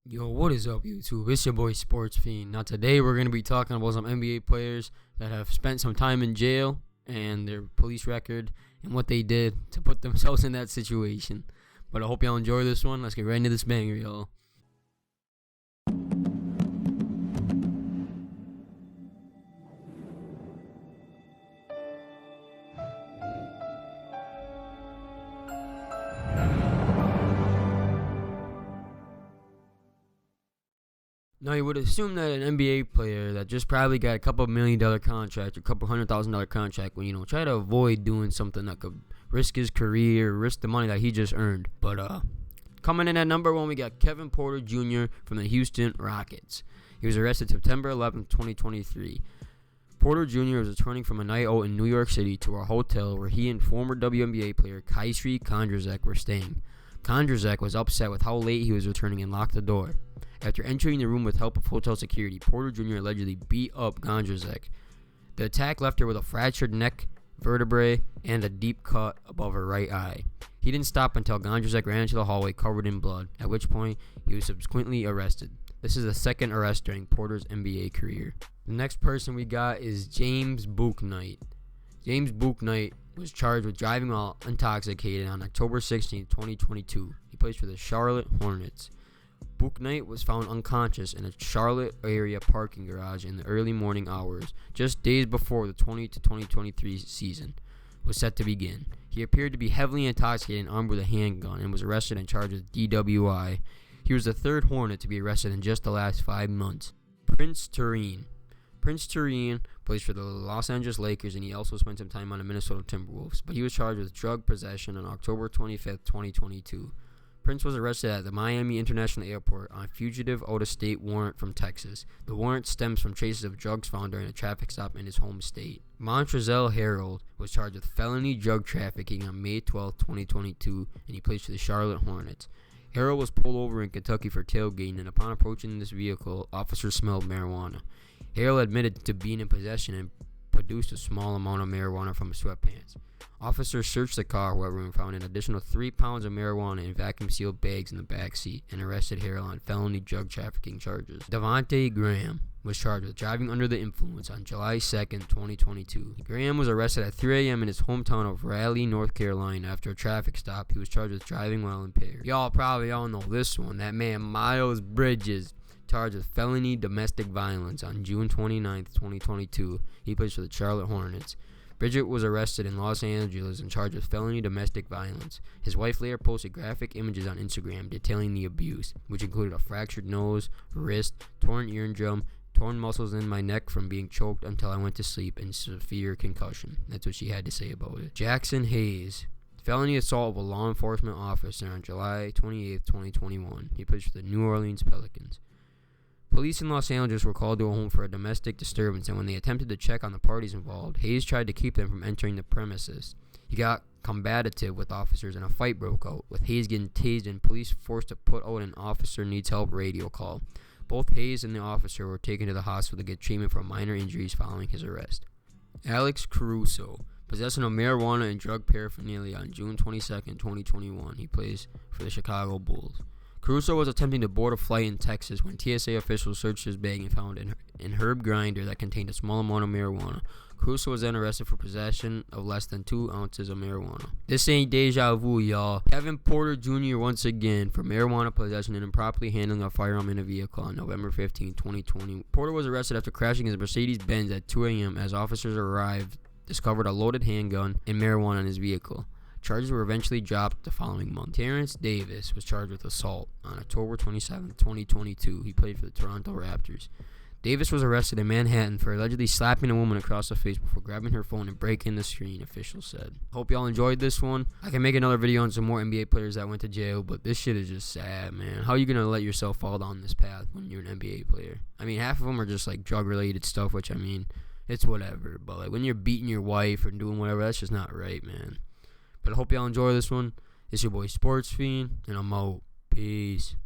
Yo, what is up, YouTube? It's your boy Sports Fiend. Now, today we're going to be talking about some NBA players that have spent some time in jail and their police record and what they did to put themselves in that situation. But I hope y'all enjoy this one. Let's get right into this banger, y'all. Now, you would assume that an NBA player that just probably got a couple $1 million contract or a couple $100,000 contract would, try to avoid doing something that could risk his career, risk the money that he just earned. But coming in at number one, we got Kevin Porter Jr. from the Houston Rockets. He was arrested September 11, 2023. Porter Jr. was returning from a night out in New York City to a hotel where he and former WNBA player Kaisri Kondrasek were staying. Kondrasek was upset with how late he was returning and locked the door. After entering the room with help of hotel security, Porter Jr. allegedly beat up Kondrasek. The attack left her with a fractured neck vertebrae and a deep cut above her right eye. He didn't stop until Kondrasek ran into the hallway covered in blood, at which point he was subsequently arrested. This is the second arrest during Porter's NBA career. The next person we got is James Bouknight. James Bouknight was charged with driving while intoxicated on October 16, 2022. He plays for the Charlotte Hornets. Bouknight was found unconscious in a Charlotte area parking garage in the early morning hours, just days before the 2023 season was set to begin. He appeared to be heavily intoxicated and armed with a handgun and was arrested and charged with DWI. He was the third Hornet to be arrested in just the last 5 months. Prince Turin plays for the Los Angeles Lakers, and he also spent some time on the Minnesota Timberwolves, but he was charged with drug possession on October 25, 2022. Prince was arrested at the Miami International Airport on a fugitive out-of-state warrant from Texas. The warrant stems from traces of drugs found during a traffic stop in his home state. Montrezl Harrell was charged with felony drug trafficking on May 12, 2022, and he plays for the Charlotte Hornets. Harrell was pulled over in Kentucky for tailgating, and upon approaching this vehicle, officers smelled marijuana. Harrell admitted to being in possession and produced a small amount of marijuana from his sweatpants. Officers searched the car, however, and found an additional 3 pounds of marijuana in vacuum-sealed bags in the back seat and arrested Harrell on felony drug trafficking charges. Devontae Graham was charged with driving under the influence on July 2, 2022. Graham was arrested at 3 a.m. in his hometown of Raleigh, North Carolina. After a traffic stop, he was charged with driving while impaired. Y'all probably all know this one. That man Miles Bridges, charged with felony domestic violence on June 29, 2022. He plays for the Charlotte Hornets. Bridget was arrested in Los Angeles and charged with felony domestic violence. His wife later posted graphic images on Instagram detailing the abuse, which included a fractured nose, wrist, torn eardrum, torn muscles in my neck from being choked until I went to sleep, and severe concussion. That's what she had to say about it. Jackson Hayes, felony assault of a law enforcement officer on July 28, 2021. He plays for the New Orleans Pelicans. Police in Los Angeles were called to a home for a domestic disturbance, and when they attempted to check on the parties involved, Hayes tried to keep them from entering the premises. He got combative with officers, and a fight broke out, with Hayes getting tased and police forced to put out an officer needs help radio call. Both Hayes and the officer were taken to the hospital to get treatment for minor injuries following his arrest. Alex Caruso, possession of marijuana and drug paraphernalia on June 22, 2021. He plays for the Chicago Bulls. Caruso was attempting to board a flight in Texas when TSA officials searched his bag and found an herb grinder that contained a small amount of marijuana. Caruso was then arrested for possession of less than 2 ounces of marijuana. This ain't deja vu, y'all. Kevin Porter Jr. once again for marijuana possession and improperly handling a firearm in a vehicle on November 15, 2020. Porter was arrested after crashing his Mercedes-Benz at 2 a.m. as officers arrived, discovered a loaded handgun and marijuana in his vehicle. Charges were eventually dropped the following month. Terrence Davis was charged with assault on October 27, 2022. He played for the Toronto Raptors. Davis was arrested in Manhattan for allegedly slapping a woman across the face before grabbing her phone and breaking the screen, officials said. Hope y'all enjoyed this one. I can make another video on some more NBA players that went to jail, but this shit is just sad, man. How are you going to let yourself fall down this path when you're an NBA player? I mean, half of them are just like drug-related stuff, which, I mean, it's whatever. But like when you're beating your wife or doing whatever, that's just not right, man. But I hope y'all enjoy this one. It's your boy Sports Fiend, and I'm out. Peace.